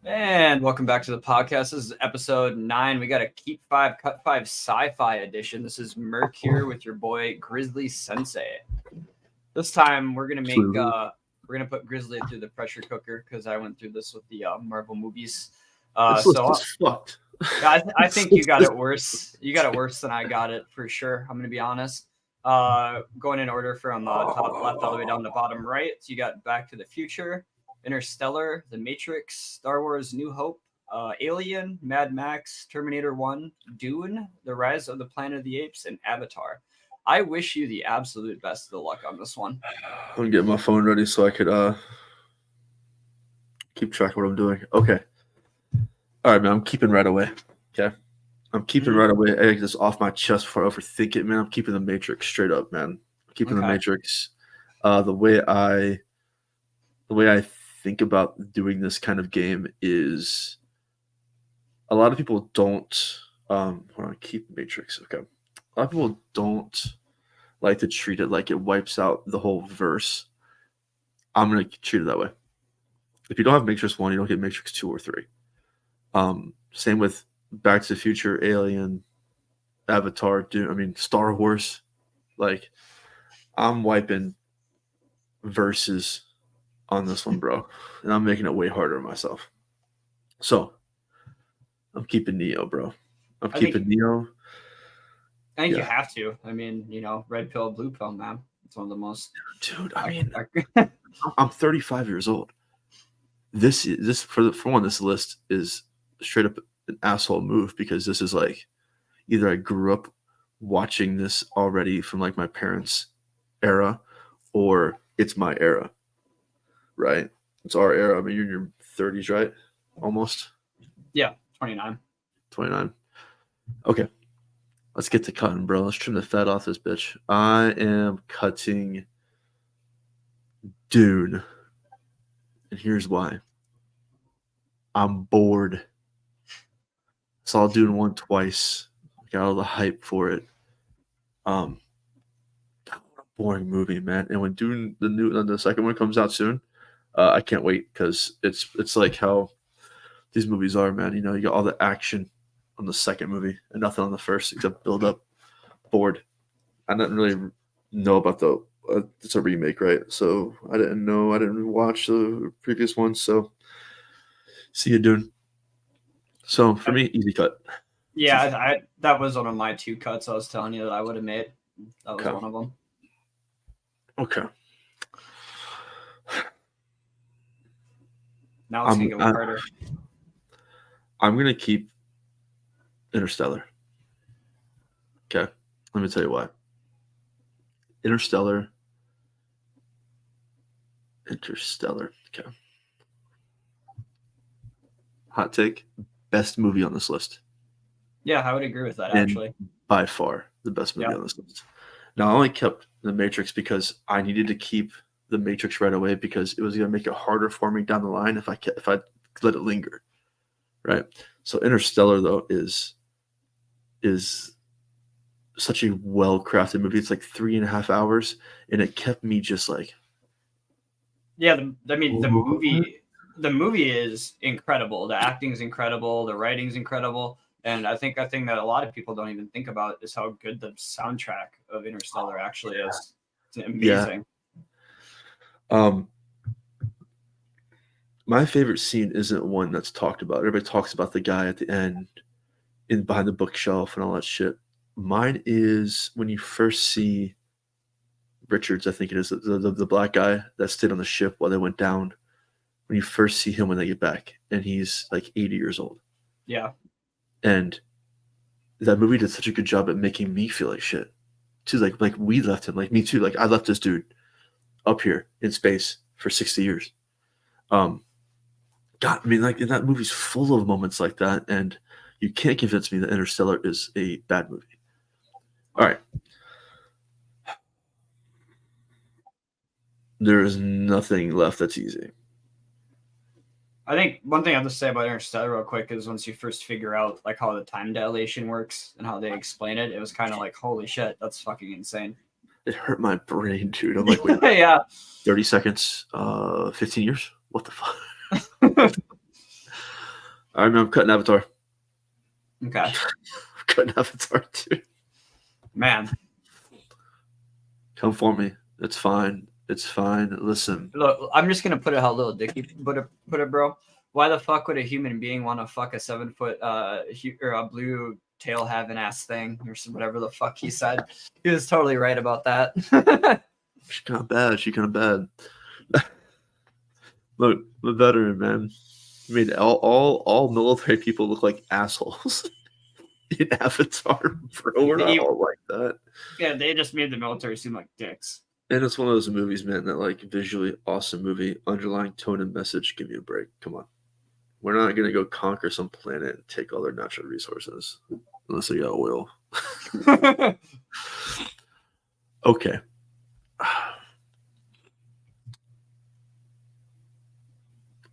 And welcome back to the podcast. This is episode 9. We got a Keep 5, Cut 5 Sci-Fi edition. This is Merc here with your boy Grizzly Sensei. This time we're gonna put Grizzly through the pressure cooker because I went through this with the Marvel movies. This list is fucked. I think you got it worse. You got it worse than I got it for sure. I'm gonna be honest. Going in order from top left all the way down to bottom right. So you got Back to the Future, Interstellar, The Matrix, Star Wars: New Hope, Alien, Mad Max, Terminator 1, Dune, The Rise of the Planet of the Apes, and Avatar. I wish you the absolute best of the luck on this one. I'm getting my phone ready so I could keep track of what I'm doing. Okay. All right, man. I'm keeping right away. Okay. I'm keeping right away. I get this off my chest before I overthink it, man. I'm keeping the Matrix straight up, man. I'm keeping the Matrix. The way I think about doing this kind of game is a lot of people don't hold on, keep Matrix. Okay. A lot of people don't like to treat it like it wipes out the whole verse. I'm gonna treat it that way. If you don't have Matrix 1, you don't get Matrix 2 or 3. Same with Back to the Future, Alien, Avatar, Star Wars. Like, I'm wiping verses on this one, bro. And I'm making it way harder on myself. So, I'm keeping Neo, bro. I'm keeping Neo. I think you have to. I mean, red pill, blue pill, man. It's one of the most. Dude, I'm 35 years old. This for one, this list is straight up an asshole move because this is like either I grew up watching this already from like my parents' era, or it's my era, right? It's our era. I mean, you're in your 30s, right? Almost. Yeah, 29. 29. Okay. Let's get to cutting, bro. Let's trim the fat off this bitch. I am cutting Dune. And here's why. I'm bored. Saw Dune 1 twice. Got all the hype for it. What a boring movie, man. And when Dune, the second one comes out soon, I can't wait because it's like how these movies are, man. You got all the action on the second movie and nothing on the first except build up. Bored. I didn't really know about it's a remake, right? So I didn't watch the previous one. So see you, Dune. So for me, easy cut. Yeah, that was one of my 2 cuts I was telling you that I would have made. That was one of them. Okay. Now it's going to get harder. I'm going to keep Interstellar. Okay. Let me tell you why. Interstellar. Okay. Hot take. Best movie on this list. Yeah, I would agree with that, actually. By far, the best movie on this list. Now, I only kept The Matrix because I needed to keep The Matrix right away because it was going to make it harder for me down the line if I let it linger. Right? So Interstellar, though, is such a well-crafted movie. It's like 3.5 hours, and it kept me just like... Yeah, the movie is incredible. The acting is incredible. The writing is incredible. And I think a thing that a lot of people don't even think about is how good the soundtrack of Interstellar actually is. It's amazing. Yeah. My favorite scene isn't one that's talked about. Everybody talks about the guy at the end behind the bookshelf and all that shit. Mine is when you first see Richards, I think it is, the black guy that stayed on the ship while they went down. When you first see him when they get back, and he's like 80 years old. Yeah. And that movie did such a good job at making me feel like shit. Too, like we left him, like me too. Like I left this dude up here in space for 60 years. God, I mean, like, and that movie's full of moments like that, and you can't convince me that Interstellar is a bad movie. All right. There is nothing left that's easy. I think one thing I have to say about Interstellar real quick is once you first figure out like how the time dilation works and how they explain it, it was kind of like, holy shit, that's fucking insane. It hurt my brain, dude. I'm like, wait, yeah, 30 seconds, 15 years? What the fuck? All right, man. I'm cutting Avatar. Okay, I'm cutting Avatar too. man. Come for me. It's fine. It's fine. Listen. Look, I'm just gonna put it how Little Dicky put it, bro. Why the fuck would a human being want to fuck a 7 foot or a blue tail having ass thing or whatever the fuck he said? He was totally right about that. She's kind of bad. She's kind of bad. Look, the veteran man made all military people look like assholes in Avatar, bro. We're not all like that. Yeah, they just made the military seem like dicks. And it's one of those movies, man, that like visually awesome movie, underlying tone and message. Give me a break. Come on. We're not gonna go conquer some planet and take all their natural resources unless they got oil. Okay.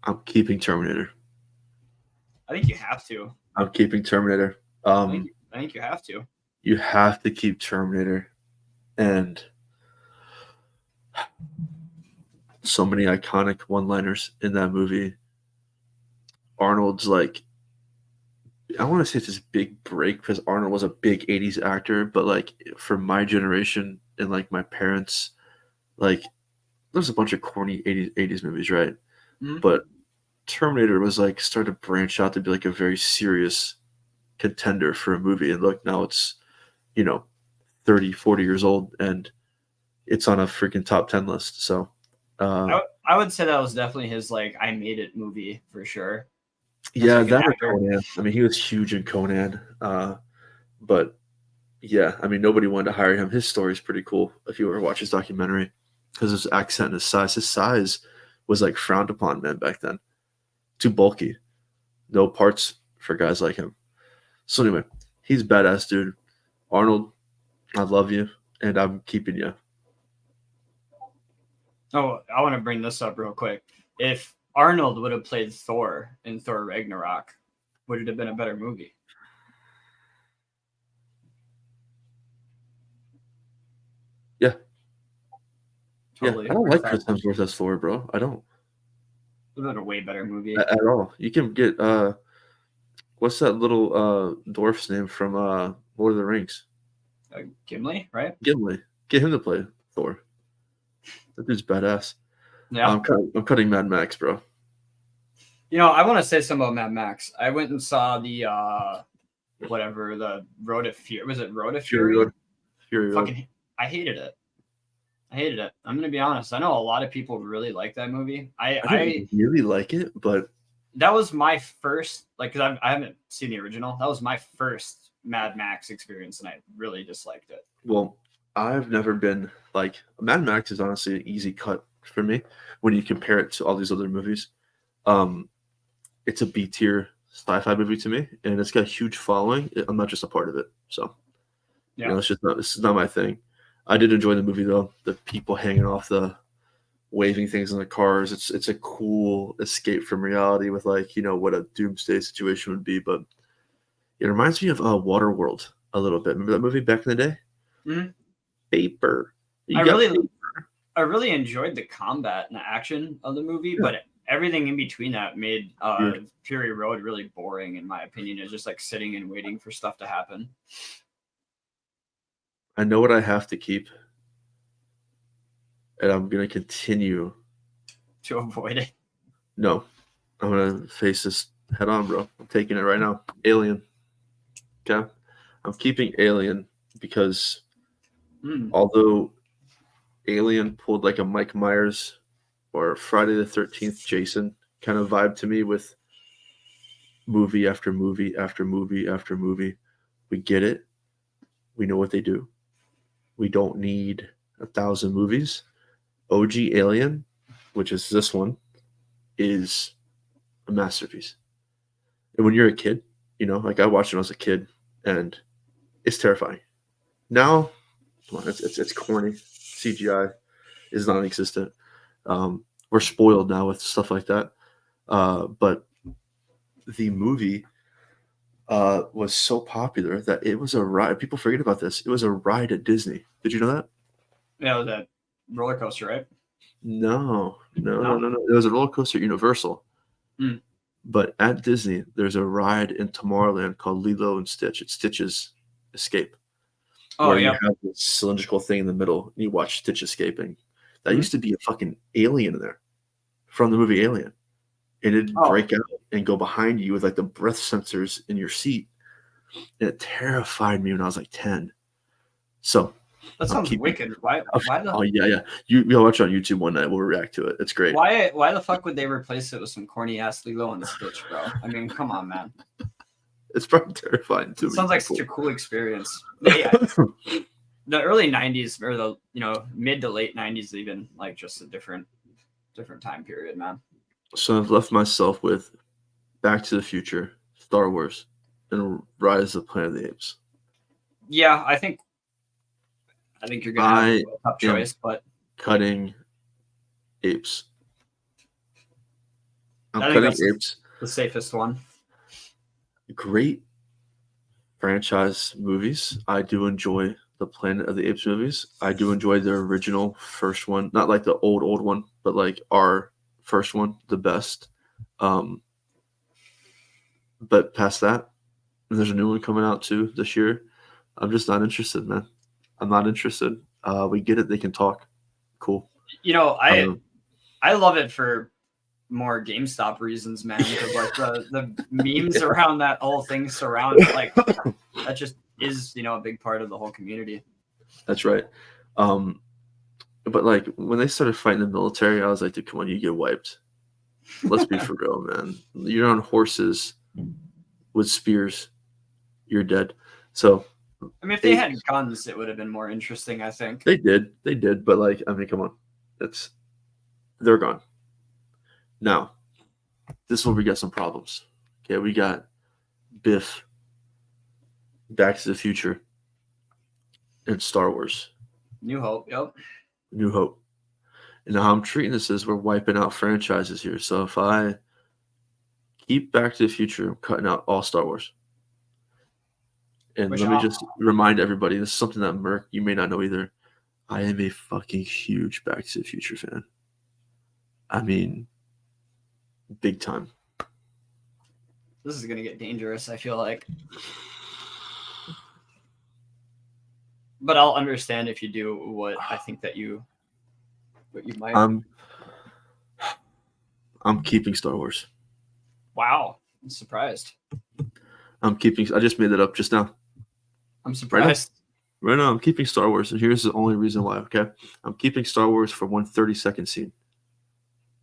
I'm keeping Terminator. I think you have to. I'm keeping Terminator. I think you have to. You have to keep Terminator, and so many iconic one-liners in that movie. Arnold's like, I want to say it's his big break because Arnold was a big 80s actor, but like for my generation and like my parents, like there's a bunch of corny 80s movies, right? Mm-hmm. But Terminator was like started to branch out to be like a very serious contender for a movie. And look, now it's, 30, 40 years old and it's on a freaking top 10 list. So I would say that was definitely his like I made it movie for sure. Yeah, that or Conan. I mean, he was huge in Conan. But yeah, I mean, nobody wanted to hire him. His story is pretty cool if you ever watch his documentary because his accent and his size. His size was like frowned upon, man, back then. Too bulky. No parts for guys like him. So anyway, he's badass, dude. Arnold, I love you, and I'm keeping you. Oh, I want to bring this up real quick. If Arnold would have played Thor in Thor Ragnarok, would it have been a better movie? Yeah. Totally. Yeah, I don't like Chris Hemsworth as Thor, bro. I don't. It would have been a way better movie. At all. You can get what's that little dwarf's name from Lord of the Rings? Gimli, right? Gimli. Get him to play Thor. That dude's badass. Yeah. I'm cutting Mad Max, bro. I want to say something about Mad Max. I went and saw the the Road to Fury. Was it Road to Fury? Fury Road. I hated it. I'm gonna be honest. I know a lot of people really like that movie. I really like it, but that was my first because I haven't seen the original. That was my first Mad Max experience, and I really disliked it. Well, I've never been like Mad Max is honestly an easy cut for me when you compare it to all these other movies. It's a B tier sci-fi movie to me, and it's got a huge following. I'm not just a part of it, so yeah, this is not my thing. I did enjoy the movie though. The people hanging off the waving things in the cars. It's a cool escape from reality with like what a doomsday situation would be. But it reminds me of Waterworld a little bit. Remember that movie back in the day? Mm-hmm. Paper. I really enjoyed the combat and the action of the movie, but everything in between that made Fury Road really boring, in my opinion. It's just like sitting and waiting for stuff to happen. I know what I have to keep, and I'm going to continue to avoid it. No, I'm going to face this head on, bro. I'm taking it right now. Alien. Okay? I'm keeping Alien because although Alien pulled like a Mike Myers or Friday the 13th Jason kind of vibe to me with movie after movie after movie after movie, we get it. We know what they do. We don't need 1,000 movies. OG Alien, which is this one, is a masterpiece. And when you're a kid, like I watched it when I was a kid, and it's terrifying. Now, come on, it's corny. CGI is non-existent. We're spoiled now with stuff like that. But the movie was so popular that it was a ride. People forget about this. It was a ride at Disney. Did you know that? Yeah, that roller coaster, right? No. It was a roller coaster at Universal. But at Disney, there's a ride in Tomorrowland called Lilo and Stitch. It's Stitch's Escape, Oh, where you yep. have this cylindrical thing in the middle, and you watch Stitch escaping. That Mhm. used to be a fucking alien in there from the movie Alien. And it'd Oh, break out and go behind you with like the breath sensors in your seat. And it terrified me when I was like 10. So that I'm sounds keeping. wicked. Why? Why the? Oh yeah, yeah. You'll watch it on YouTube one night. We'll react to it. It's great. Why the fuck would they replace it with some corny ass Lilo and Stitch, bro? I mean, come on, man. It's probably terrifying to It many sounds like people. such a cool experience. Yeah, the early '90s or the mid to late '90s, even like just a different time period, man. So I've left myself with Back to the Future, Star Wars, and Rise of the Planet of the Apes. Yeah, I think you're gonna have I a tough am choice, but cutting apes. I'm I think cutting that's apes. the safest one. Great franchise movies. I do enjoy the Planet of the Apes movies. I do enjoy the original first one, not like the old one, but like our first one, the best. But past that, there's a new one coming out too this year. I'm just not interested, man. I'm not interested. We get it. They can talk. Cool. Um, I love it for more GameStop reasons, man. Because like the memes yeah. around that whole thing surround like that just is a big part of the whole community. That's right. But like when they started fighting the military, I was like, dude, come on, you get wiped. Let's be for real, man. You're on horses with spears. You're dead. So I mean, if they had guns, it would have been more interesting, I think. they did. But like, I mean, come on, they're gone. Now, this is where we got some problems. Okay, we got Biff, Back to the Future, and Star Wars, New Hope, yep. New Hope. And how I'm treating this is we're wiping out franchises here. So if I keep Back to the Future, I'm cutting out all Star Wars. And Which let me just remind everybody, this is something that Merc, you may not know either. I am a fucking huge Back to the Future fan. I mean, big time. This is gonna get dangerous, I feel like. But I'll understand if you do what I think that you might. I'm keeping Star Wars. Wow, I'm surprised. I just made that up just now. I'm surprised. Right now, I'm keeping Star Wars, and here's the only reason why, okay? I'm keeping Star Wars for one 30-second scene.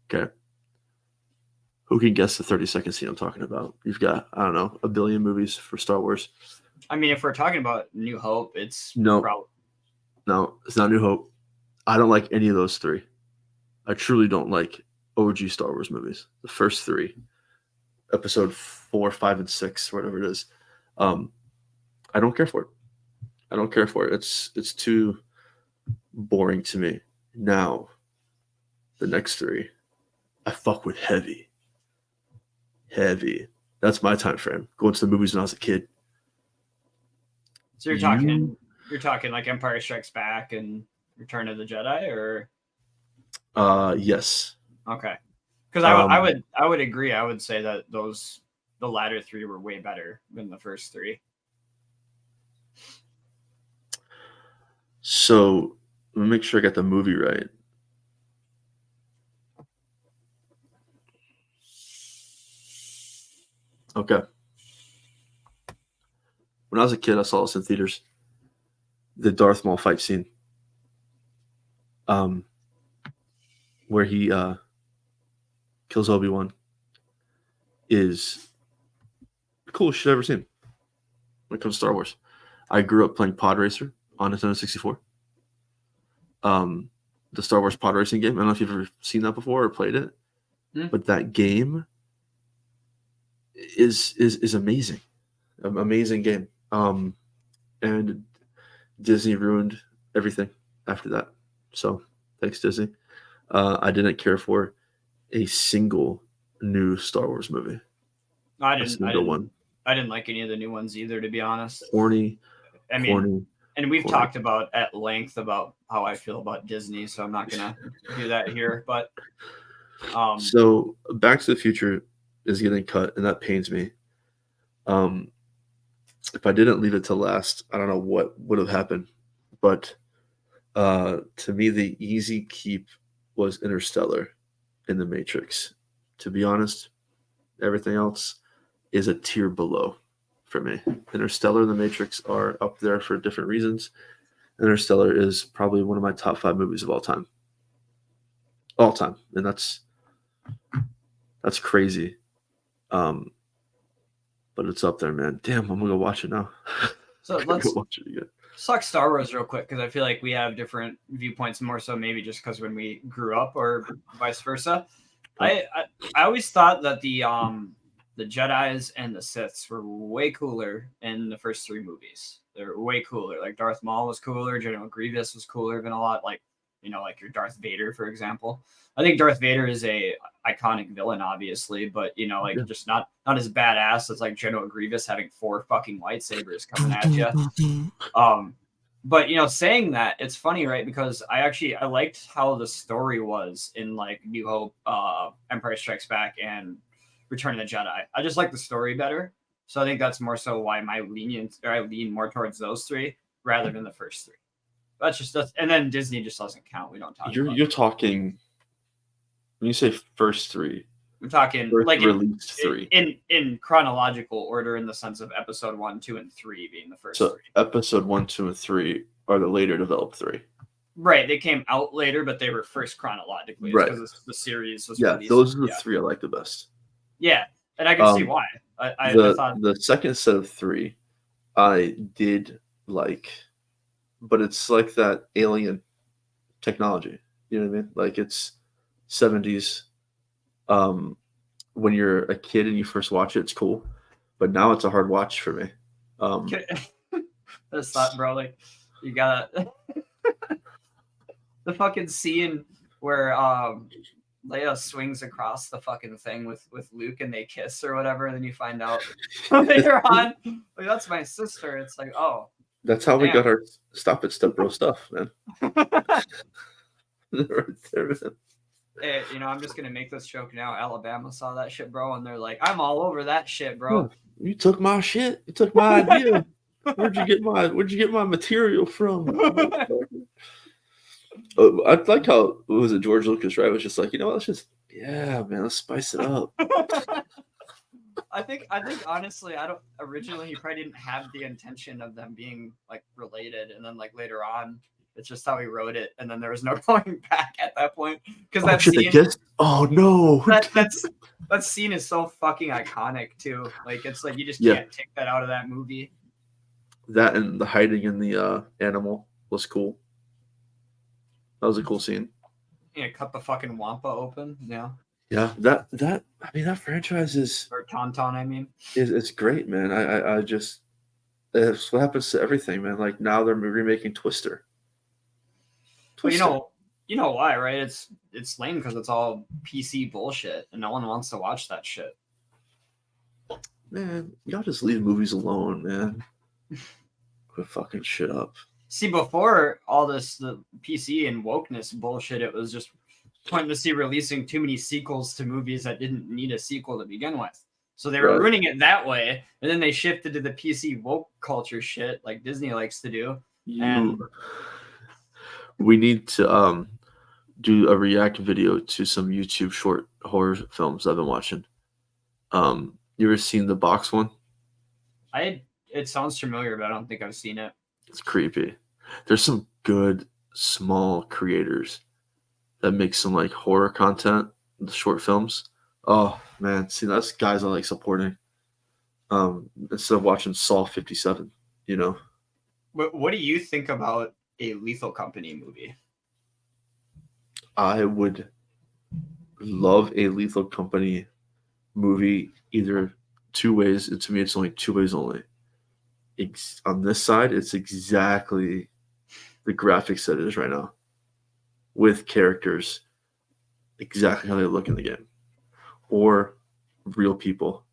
Okay. Who can guess the 30-second scene I'm talking about? You've got, I don't know, a billion movies for Star Wars. I mean, if we're talking about New Hope, it's No, it's not New Hope. I don't like any of those three. I truly don't like OG Star Wars movies. The first three, episode 4, 5, and 6, whatever it is. I don't care for it. I don't care for it. It's too boring to me. Now, the next three, I fuck with heavy. Heavy. That's my time frame. Going to the movies when I was a kid. So you're talking like Empire Strikes Back and Return of the Jedi, or? Yes. Okay. Because I would agree. I would say that the latter three were way better than the first three. So let me make sure I got the movie right. Okay. When I was a kid, I saw this in theaters. The Darth Maul fight scene. Where he kills Obi-Wan is the coolest shit I've ever seen when it comes to Star Wars. I grew up playing Pod Racer on Nintendo 64. The Star Wars Pod Racing game. I don't know if you've ever seen that before or played it, but that game is amazing. An amazing game. And Disney ruined everything after that. So thanks, Disney. I didn't care for a single new Star Wars movie. I didn't like any of the new ones either, to be honest. Corny. And we've talked about at length about how I feel about Disney, so I'm not gonna do that here. But so Back to the Future is getting cut, and that pains me. If I didn't leave it to last, I don't know what would have happened. But to me, the easy keep was Interstellar in The Matrix. To be honest, everything else is a tier below for me. Interstellar and The Matrix are up there for different reasons. Interstellar is probably one of my top 5 movies of all time. All time. And that's crazy. But it's up there, man. Damn, I'm gonna go watch it now. So let's go watch it again. talk Star Wars real quick, because I feel like we have different viewpoints, more so maybe just because when we grew up or vice versa. I always thought that the Jedis and the Siths were way cooler in the first 3 movies. They're way cooler. Like Darth Maul was cooler, General Grievous was cooler than a lot, like like your Darth Vader, for example. I think Darth Vader is a iconic villain, obviously, but just not as badass as like General Grievous having 4 fucking lightsabers coming at you. But saying that, it's funny, right? Because I liked how the story was in like New Hope, Empire Strikes Back, and Return of the Jedi. I just like the story better, so I think that's more so why I lean more towards those 3 rather than the first 3. That's and then Disney just doesn't count. We don't talk. You're talking when you say first 3. I'm talking first like released 3 in chronological order, in the sense of episode 1, 2, and 3 being the first. So 3. episode 1, 2, and 3 are the later developed 3. Right, they came out later, but they were first chronologically. Right, because the series was released. Those are the 3 I like the best. Yeah, and I can see why. I thought the second set of 3 I did like, but it's like that alien technology. You know what I mean? Like it's 70s. When you're a kid and you first watch it, it's cool, but now it's a hard watch for me. That's not, bro. Like you gotta the fucking scene where Leia swings across the fucking thing with Luke and they kiss or whatever, and then you find out later on, like, that's my sister. It's like, oh, that's how we got our Stop It Step Bro stuff, man. Right there, man. Hey, I'm just gonna make this joke now. Alabama saw that shit, bro, and they're like, I'm all over that shit, bro. You took my shit. You took my idea. Where'd you get my material from? I like how was it George Lucas, right? It was just like, let's just let's spice it up. I think honestly, originally he probably didn't have the intention of them being like related, and then like later on, it's just how he wrote it, and then there was no going back at that point, because that scene. Oh no! That scene is so fucking iconic too. Like it's like you just can't take that out of that movie. That and the hiding in the animal was cool. That was a cool scene. Yeah, cut the fucking Wampa open. Yeah. Yeah, that franchise is, or Tauntaun, I mean, it's great, man. I just, it's what happens to everything, man. Like now they're remaking Twister. But you know why, right? It's lame because it's all PC bullshit, and no one wants to watch that shit. Man, y'all just leave movies alone, man. Quit fucking shit up. See, before all this, the PC and wokeness bullshit, it was just pointing to releasing too many sequels to movies that didn't need a sequel to begin with. So they were ruining it that way, and then they shifted to the PC woke culture shit like Disney likes to do. And we need to do a react video to some YouTube short horror films I've been watching. You ever seen the box one? It sounds familiar, but I don't think I've seen it. It's creepy. There's some good small creators that make some like horror content, the short films. Oh man, see that's guys I like supporting. Instead of watching Saw 57, What do you think about a Lethal Company movie? I would love a Lethal Company movie either 2 ways, and to me it's only 2 ways only. On this side, it's exactly the graphics that it is right now, with characters exactly how they look in the game, or real people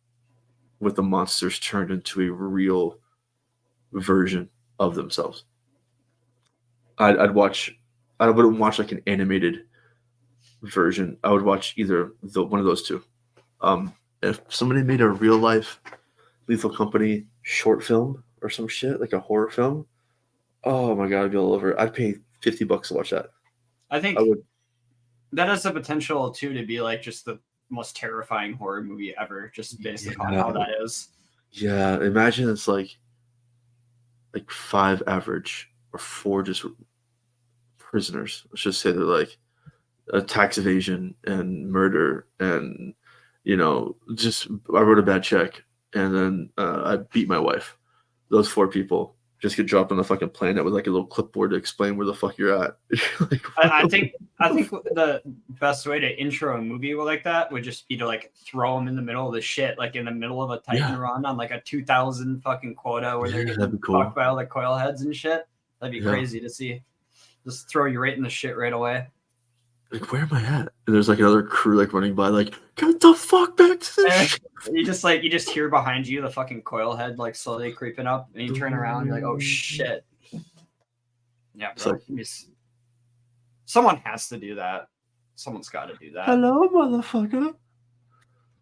with the monsters turned into a real version of themselves. I wouldn't watch like an animated version. I would watch either one of those two. And if somebody made a real life Lethal Company short film or some shit, like a horror film, oh my god, I'd be all over it. I'd pay $50 to watch that. I think I would. that has the potential too to be like just the most terrifying horror movie ever, just based upon how that is. Yeah, imagine it's like 5 average or 4 just prisoners. Let's just say they're like a tax evasion and murder and just I wrote a bad check and then I beat my wife. Those 4 people just get dropped on the fucking planet with like a little clipboard to explain where the fuck you're at. Like, I think the best way to intro a movie like that would just be to like throw them in the middle of the shit, like in the middle of a Titan run on like a 2,000 fucking quota where they're getting fucked by all the coil heads and shit. That'd be crazy to see. Just throw you right in the shit right away. Like, where am I at? And there's like another crew like running by, like, get the fuck back to the ship. You just hear behind you the fucking coil head like slowly creeping up, and you turn around, you're like, oh shit. Yeah, bro. Someone has to do that. Someone's got to do that. Hello, motherfucker.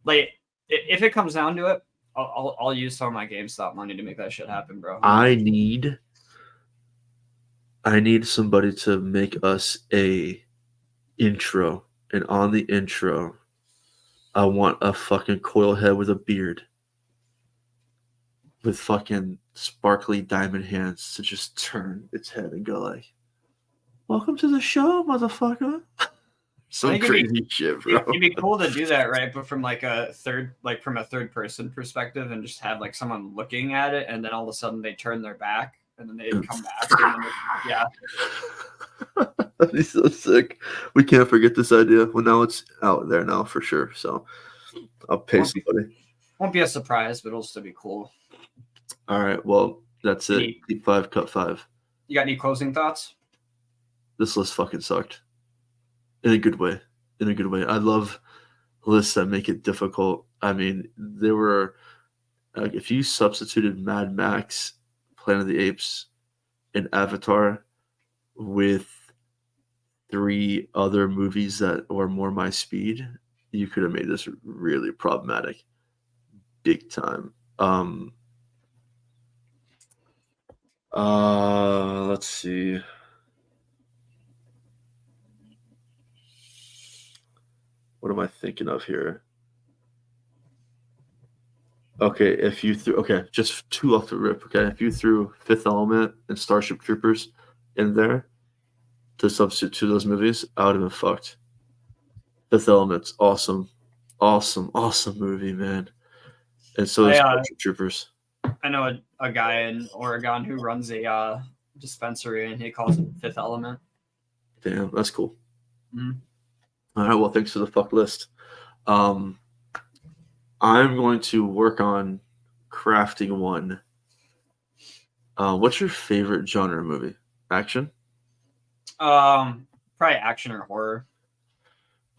Like, if it comes down to it, I'll use some of my GameStop money to make that shit happen, bro. I need somebody to make us a intro, and on the intro, I want a fucking coil head with a beard, with fucking sparkly diamond hands to just turn its head and go like, "Welcome to the show, motherfucker." Some crazy shit, bro. It'd be cool to do that, right? But from from a third person perspective, and just have like someone looking at it, and then all of a sudden they turn their back, and then they come back. And then That'd be so sick. We can't forget this idea. Well, now it's out there now for sure. So I'll pay somebody. Won't be a surprise, but it'll still be cool. All right. Well, that's it. Deep 5, cut 5. You got any closing thoughts? This list fucking sucked. In a good way. I love lists that make it difficult. I mean, there were if you substituted Mad Max, Planet of the Apes, and Avatar with 3 other movies that were more my speed, you could have made this really problematic. Big time. Let's see. What am I thinking of here? Okay, just 2 off the rip, okay? If you threw Fifth Element and Starship Troopers in there to substitute 2 of those movies, I would have been fucked. Fifth Element's awesome movie, man. And so is Starship Troopers. I know a guy in Oregon who runs a dispensary, and he calls it Fifth Element. Damn, that's cool. Mm-hmm. All right, well, thanks for the fuck list. I'm going to work on crafting one. What's your favorite genre movie? Action? Probably action or horror.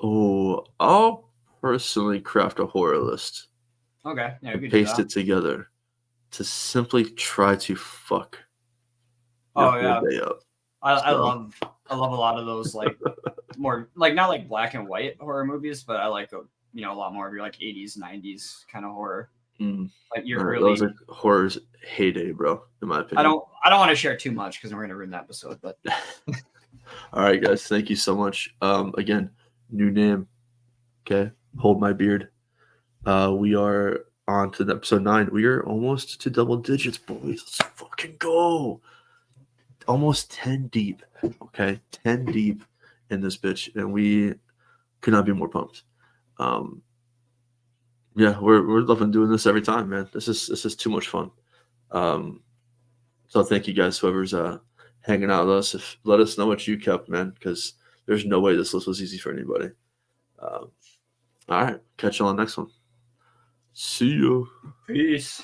Oh, I'll personally craft a horror list. Okay, yeah, we could paste it together to simply try to fuck. Oh yeah, day up. I love a lot of those like more like not like black and white horror movies, but I like a lot more of your like 80s, 90s kind of horror. Like you're really those are horror's heyday, bro. In my opinion, I don't want to share too much because we're gonna ruin the episode. But all right, guys, thank you so much. Again, new name. Okay, hold my beard. We are on to episode 9. We are almost to double digits, boys. Let's fucking go. Almost 10 deep. Okay, 10 deep in this bitch, and we could not be more pumped. Yeah, we're loving doing this every time, man. This is too much fun. So thank you guys, whoever's hanging out with us. Let us know what you kept, man, because there's no way this list was easy for anybody. All right, catch you on the next one. See you. Peace.